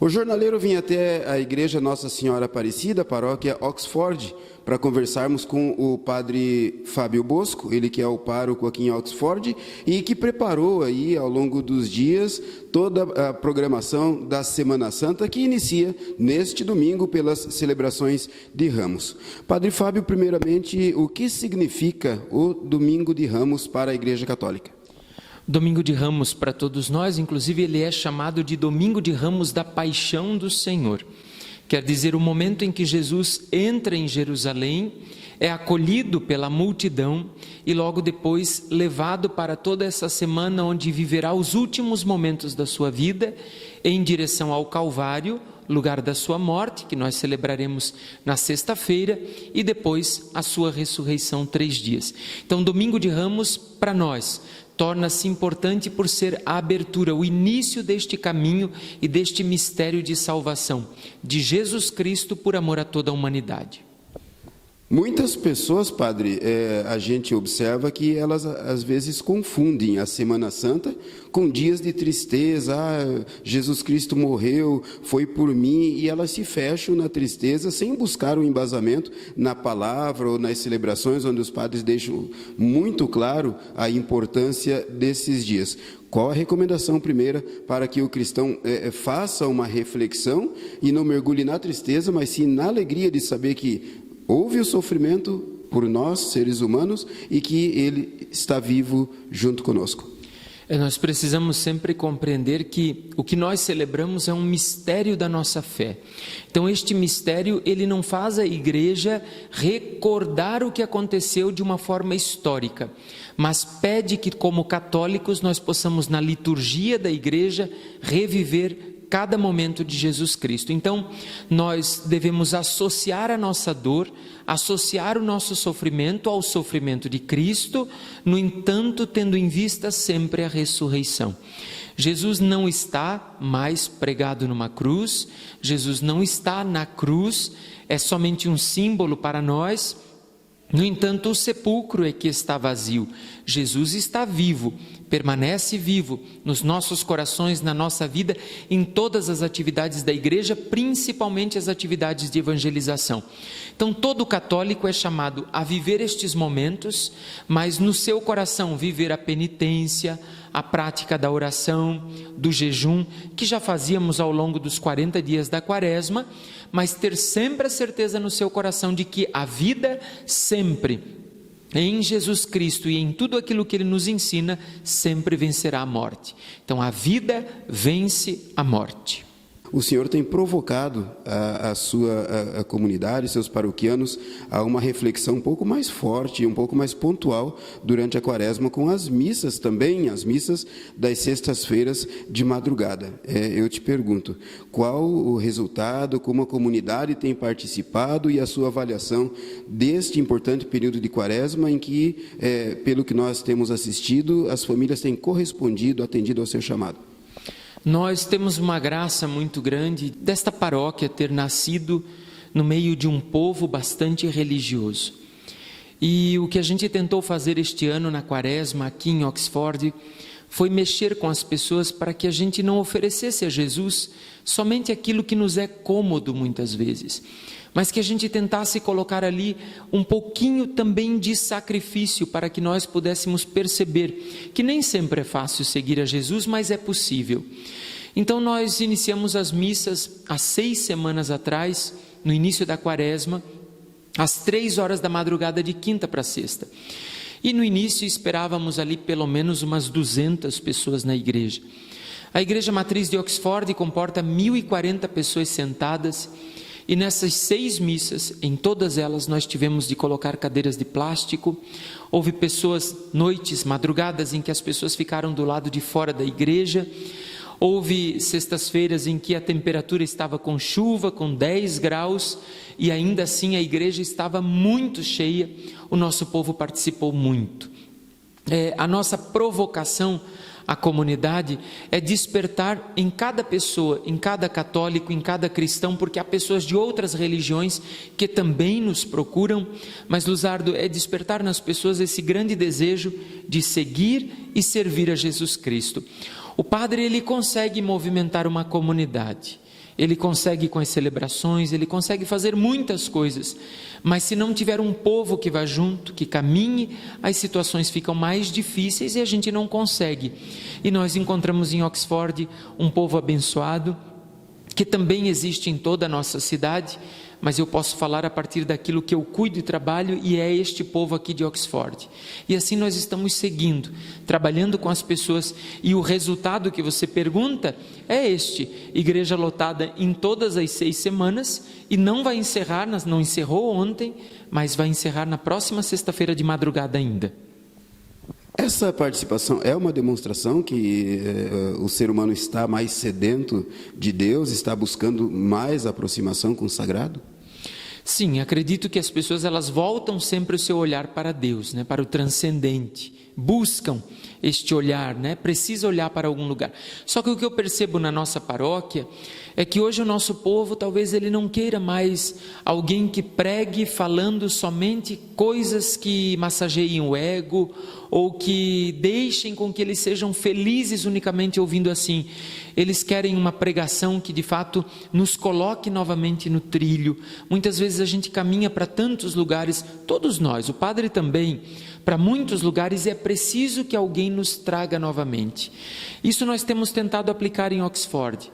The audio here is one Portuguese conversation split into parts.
O jornaleiro vinha até a igreja Nossa Senhora Aparecida, paróquia Oxford, para conversarmos com o padre Fábio Bosco, ele que é o pároco aqui em Oxford, e que preparou aí ao longo dos dias toda a programação da Semana Santa, que inicia neste domingo pelas celebrações de Ramos. Padre Fábio, primeiramente, o que significa o Domingo de Ramos para a Igreja Católica? Domingo de Ramos, para todos nós, inclusive ele é chamado de Domingo de Ramos da Paixão do Senhor. Quer dizer, o momento em que Jesus entra em Jerusalém, é acolhido pela multidão e logo depois levado para toda essa semana onde viverá os últimos momentos da sua vida em direção ao Calvário, lugar da sua morte, que nós celebraremos na sexta-feira, e depois a sua ressurreição 3 dias. Então, Domingo de Ramos, para nós, torna-se importante por ser a abertura, o início deste caminho e deste mistério de salvação de Jesus Cristo por amor a toda a humanidade. Muitas pessoas, padre, a gente observa que elas às vezes confundem a Semana Santa com dias de tristeza. Jesus Cristo morreu, foi por mim, e elas se fecham na tristeza sem buscar um embasamento na palavra ou nas celebrações, onde os padres deixam muito claro a importância desses dias. Qual a recomendação primeira para que o cristão faça uma reflexão e não mergulhe na tristeza, mas sim na alegria de saber que houve o sofrimento por nós, seres humanos, e que Ele está vivo junto conosco? Nós precisamos sempre compreender que o que nós celebramos é um mistério da nossa fé. Então, este mistério, ele não faz a igreja recordar o que aconteceu de uma forma histórica, mas pede que, como católicos, nós possamos, na liturgia da igreja, reviver cada momento de Jesus Cristo. Então, nós devemos associar a nossa dor, associar o nosso sofrimento ao sofrimento de Cristo, no entanto, tendo em vista sempre a ressurreição. Jesus não está mais pregado numa cruz, Jesus não está na cruz, é somente um símbolo para nós. No entanto, o sepulcro é que está vazio. Jesus está vivo, permanece vivo nos nossos corações, na nossa vida, em todas as atividades da igreja, principalmente as atividades de evangelização. Então, todo católico é chamado a viver estes momentos, mas no seu coração viver a penitência, a prática da oração, do jejum, que já fazíamos ao longo dos 40 dias da Quaresma, mas ter sempre a certeza no seu coração de que a vida sempre, em Jesus Cristo e em tudo aquilo que Ele nos ensina, sempre vencerá a morte. Então, a vida vence a morte. O senhor tem provocado a sua comunidade, seus paroquianos, a uma reflexão um pouco mais forte, um pouco mais pontual durante a Quaresma, com as missas também, as missas das sextas-feiras de madrugada. Eu te pergunto, qual o resultado, como a comunidade tem participado e a sua avaliação deste importante período de Quaresma, em que, pelo que nós temos assistido, as famílias têm correspondido, atendido ao seu chamado? Nós temos uma graça muito grande desta paróquia ter nascido no meio de um povo bastante religioso. E o que a gente tentou fazer este ano na Quaresma, aqui em Oxford, foi mexer com as pessoas para que a gente não oferecesse a Jesus somente aquilo que nos é cômodo muitas vezes, mas que a gente tentasse colocar ali um pouquinho também de sacrifício para que nós pudéssemos perceber que nem sempre é fácil seguir a Jesus, mas é possível. Então nós iniciamos as missas há 6 semanas atrás, no início da Quaresma, às 3 horas da madrugada de quinta para sexta. E no início esperávamos ali pelo menos umas 200 pessoas na igreja. A igreja matriz de Oxford comporta 1.040 pessoas sentadas, e nessas 6 missas, em todas elas nós tivemos de colocar cadeiras de plástico. Houve noites, madrugadas em que as pessoas ficaram do lado de fora da igreja. Houve sextas-feiras em que a temperatura estava com chuva, com 10 graus, e ainda assim a igreja estava muito cheia, o nosso povo participou muito. A nossa provocação à comunidade é despertar em cada pessoa, em cada católico, em cada cristão, porque há pessoas de outras religiões que também nos procuram, mas Luzardo, é despertar nas pessoas esse grande desejo de seguir e servir a Jesus Cristo. O padre, ele consegue movimentar uma comunidade, ele consegue com as celebrações, ele consegue fazer muitas coisas, mas se não tiver um povo que vá junto, que caminhe, as situações ficam mais difíceis e a gente não consegue. E nós encontramos em Oxford um povo abençoado, que também existe em toda a nossa cidade, mas eu posso falar a partir daquilo que eu cuido e trabalho, e é este povo aqui de Oxford. E assim nós estamos seguindo, trabalhando com as pessoas, e o resultado que você pergunta é este: igreja lotada em todas as 6 semanas, e não vai encerrar, não encerrou ontem, mas vai encerrar na próxima sexta-feira de madrugada ainda. Essa participação é uma demonstração que o ser humano está mais sedento de Deus, está buscando mais aproximação com o sagrado? Sim, acredito que as pessoas elas voltam sempre o seu olhar para Deus, né, para o transcendente, buscam este olhar, né, precisa olhar para algum lugar. Só que o que eu percebo na nossa paróquia é que hoje o nosso povo talvez ele não queira mais alguém que pregue falando somente coisas que massageiem o ego, ou que deixem com que eles sejam felizes unicamente ouvindo assim. Eles querem uma pregação que de fato nos coloque novamente no trilho. Muitas vezes a gente caminha para tantos lugares, todos nós, o padre também, para muitos lugares, e é preciso que alguém nos traga novamente. Isso nós temos tentado aplicar em Oxford.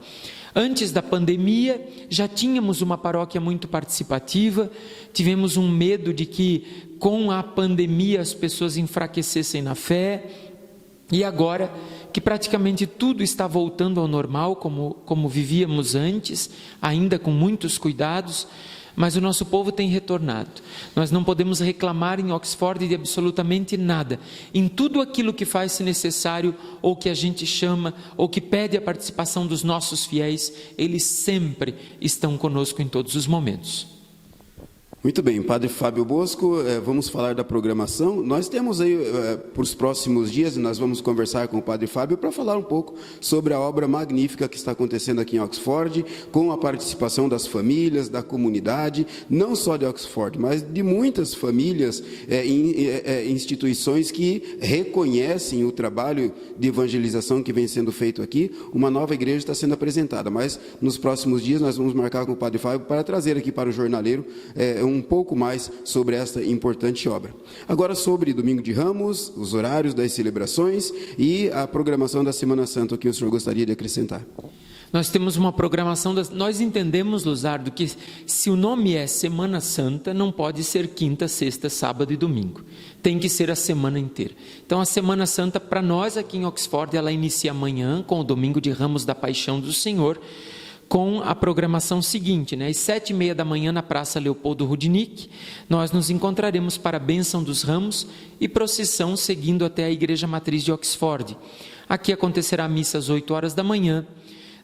Antes da pandemia, já tínhamos uma paróquia muito participativa, tivemos um medo de que com a pandemia as pessoas enfraquecessem na fé, e agora que praticamente tudo está voltando ao normal, como vivíamos antes, ainda com muitos cuidados, mas o nosso povo tem retornado. Nós não podemos reclamar em Oxford de absolutamente nada. Em tudo aquilo que faz-se necessário, ou que a gente chama, ou que pede a participação dos nossos fiéis, eles sempre estão conosco em todos os momentos. Muito bem, Padre Fábio Bosco, vamos falar da programação. Nós temos aí, para os próximos dias, nós vamos conversar com o Padre Fábio para falar um pouco sobre a obra magnífica que está acontecendo aqui em Oxford, com a participação das famílias, da comunidade, não só de Oxford, mas de muitas famílias e instituições que reconhecem o trabalho de evangelização que vem sendo feito aqui. Uma nova igreja está sendo apresentada, mas nos próximos dias nós vamos marcar com o Padre Fábio para trazer aqui para o jornaleiro um pouco mais sobre esta importante obra. Agora sobre Domingo de Ramos, os horários das celebrações e a programação da Semana Santa, o que o senhor gostaria de acrescentar? Nós temos uma programação, nós entendemos, Luzardo, que se o nome é Semana Santa, não pode ser quinta, sexta, sábado e domingo. Tem que ser a semana inteira. Então a Semana Santa, para nós aqui em Oxford, ela inicia amanhã com o Domingo de Ramos da Paixão do Senhor, com a programação seguinte, né? Às 7h30 da manhã na Praça Leopoldo Rudnick, nós nos encontraremos para a bênção dos ramos e procissão seguindo até a Igreja Matriz de Oxford. Aqui acontecerá a missa às 8 horas da manhã,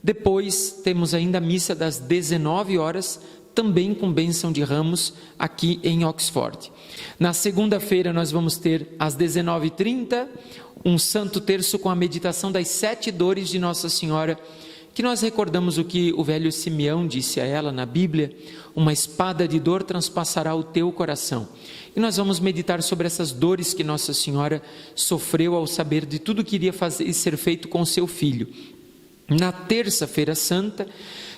depois temos ainda a missa das 19 horas, também com bênção de ramos aqui em Oxford. Na segunda-feira nós vamos ter às 19h30 um Santo Terço com a meditação das 7 dores de Nossa Senhora, que nós recordamos o que o velho Simeão disse a ela na Bíblia: uma espada de dor transpassará o teu coração. E nós vamos meditar sobre essas dores que Nossa Senhora sofreu ao saber de tudo que iria fazer e ser feito com seu filho. Na terça-feira santa,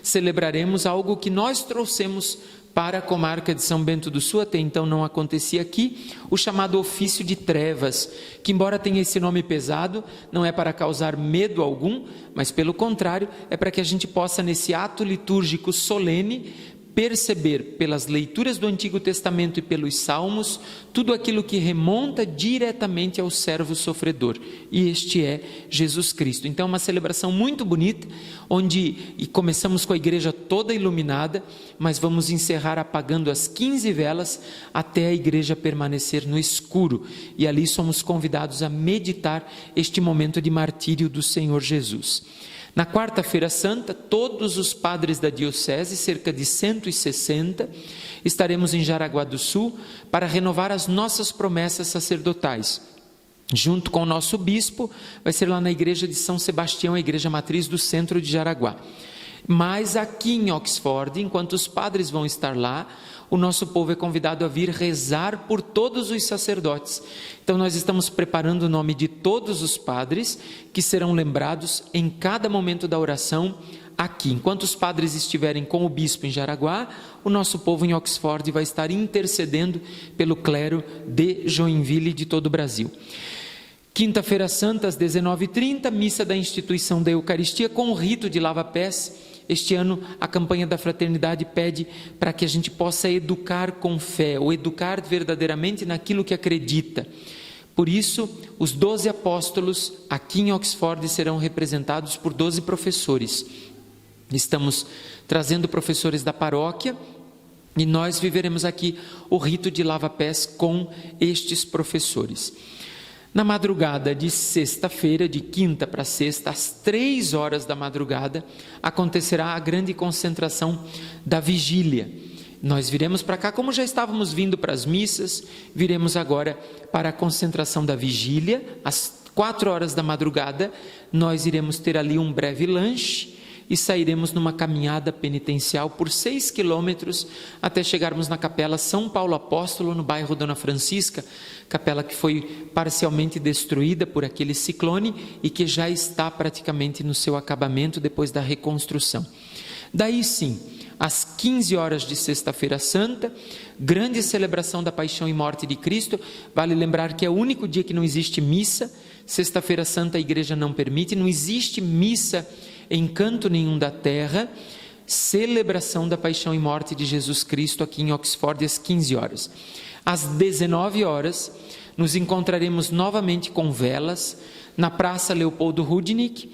celebraremos algo que nós trouxemos para a comarca de São Bento do Sul, até então não acontecia aqui, o chamado ofício de trevas, que embora tenha esse nome pesado, não é para causar medo algum, mas pelo contrário, é para que a gente possa nesse ato litúrgico solene, perceber pelas leituras do Antigo Testamento e pelos Salmos, tudo aquilo que remonta diretamente ao servo sofredor, e este é Jesus Cristo. Então é uma celebração muito bonita, onde começamos com a igreja toda iluminada, mas vamos encerrar apagando as 15 velas, até a igreja permanecer no escuro, e ali somos convidados a meditar este momento de martírio do Senhor Jesus. Na quarta-feira santa, todos os padres da diocese, cerca de 160, estaremos em Jaraguá do Sul para renovar as nossas promessas sacerdotais. Junto com o nosso bispo, vai ser lá na igreja de São Sebastião, a igreja matriz do centro de Jaraguá. Mas aqui em Oxford, enquanto os padres vão estar lá, o nosso povo é convidado a vir rezar por todos os sacerdotes. Então nós estamos preparando o nome de todos os padres, que serão lembrados em cada momento da oração, aqui. Enquanto os padres estiverem com o bispo em Jaraguá, o nosso povo em Oxford vai estar intercedendo pelo clero de Joinville e de todo o Brasil. Quinta-feira Santa, às 19h30, missa da instituição da Eucaristia com o rito de lava-pés. Este ano, a campanha da Fraternidade pede para que a gente possa educar com fé, ou educar verdadeiramente naquilo que acredita. Por isso, os 12 apóstolos aqui em Oxford serão representados por 12 professores. Estamos trazendo professores da paróquia e nós viveremos aqui o rito de lava-pés com estes professores. Na madrugada de sexta-feira, de quinta para sexta, às 3 horas da madrugada, acontecerá a grande concentração da vigília. Nós viremos para cá, como já estávamos vindo para as missas, viremos agora para a concentração da vigília. Às 4 horas da madrugada, nós iremos ter ali um breve lanche e sairemos numa caminhada penitencial por 6 quilômetros até chegarmos na Capela São Paulo Apóstolo, no bairro Dona Francisca, capela que foi parcialmente destruída por aquele ciclone e que já está praticamente no seu acabamento depois da reconstrução. Daí sim, às 15 horas de sexta-feira santa, grande celebração da paixão e morte de Cristo. Vale lembrar que é o único dia que não existe missa. Sexta-feira santa a igreja não permite, não existe missa em canto nenhum da terra. Celebração da paixão e morte de Jesus Cristo aqui em Oxford às 15 horas. Às 19 horas, nos encontraremos novamente com velas na Praça Leopoldo Rudnick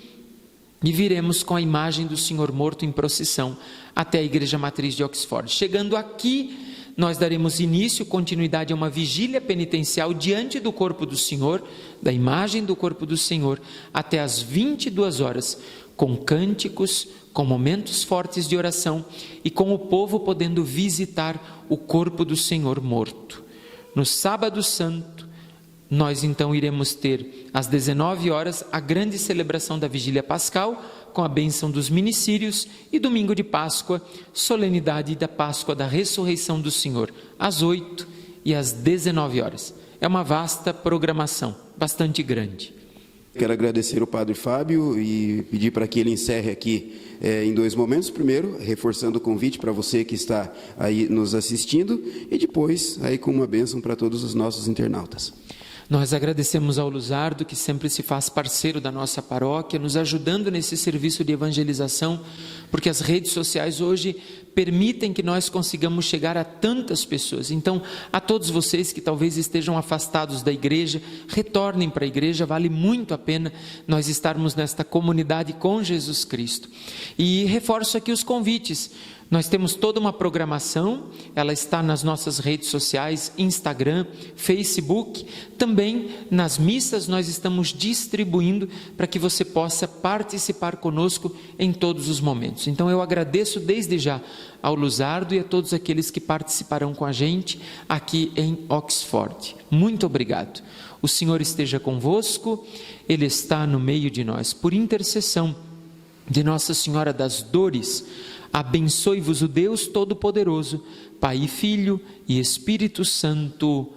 e viremos com a imagem do Senhor morto em procissão até a Igreja Matriz de Oxford. Chegando aqui, nós daremos início, continuidade a uma vigília penitencial diante do corpo do Senhor, da imagem do corpo do Senhor, até às 22 horas, com cânticos, com momentos fortes de oração e com o povo podendo visitar o corpo do Senhor morto. No sábado santo, nós então iremos ter às 19 horas a grande celebração da vigília pascal com a bênção dos minicírios e domingo de Páscoa, solenidade da Páscoa da ressurreição do Senhor, às 8 e às 19 horas. É uma vasta programação, bastante grande. Quero agradecer ao Padre Fábio e pedir para que ele encerre aqui em 2 momentos. Primeiro, reforçando o convite para você que está aí nos assistindo e depois aí com uma bênção para todos os nossos internautas. Nós agradecemos ao Luzardo, que sempre se faz parceiro da nossa paróquia, nos ajudando nesse serviço de evangelização, porque as redes sociais hoje permitem que nós consigamos chegar a tantas pessoas. Então, a todos vocês que talvez estejam afastados da igreja, retornem para a igreja, vale muito a pena nós estarmos nesta comunidade com Jesus Cristo. E reforço aqui os convites. Nós temos toda uma programação, ela está nas nossas redes sociais, Instagram, Facebook, também nas missas nós estamos distribuindo para que você possa participar conosco em todos os momentos. Então eu agradeço desde já ao Luzardo e a todos aqueles que participarão com a gente aqui em Oxford. Muito obrigado. O Senhor esteja convosco, Ele está no meio de nós. Por intercessão de Nossa Senhora das Dores, abençoe-vos o Deus Todo-Poderoso, Pai e Filho e Espírito Santo.